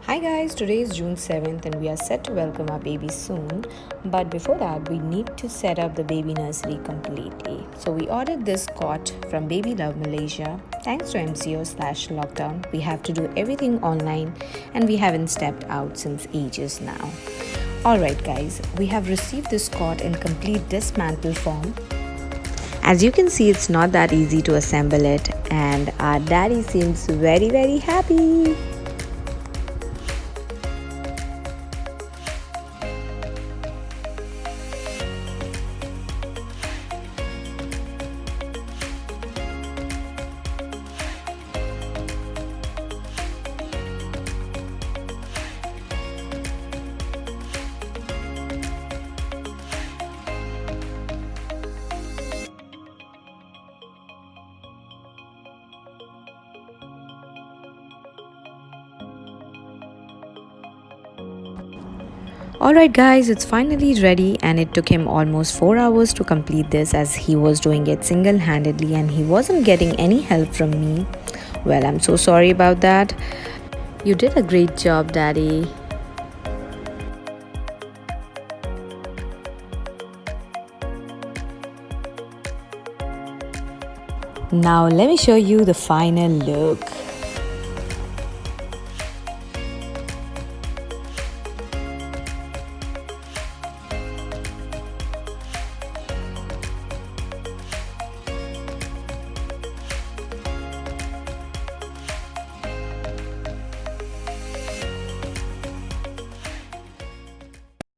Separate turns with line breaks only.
Hi guys, today is June 7th and we are set to welcome our baby soon. But before that, we need to set up the baby nursery completely. So we ordered this cot from Baby Love Malaysia. Thanks to MCO/lockdown, we have to do everything online and we haven't stepped out since ages now. Alright guys, we have received this cot in complete dismantle form. As you can see, it's not that easy to assemble it and our daddy seems very happy. Alright guys, it's finally ready and it took him almost 4 hours to complete this as he was doing it single-handedly and he wasn't getting any help from me. Well, I'm so sorry about that. You did a great job, Daddy. Now let me show you the final look.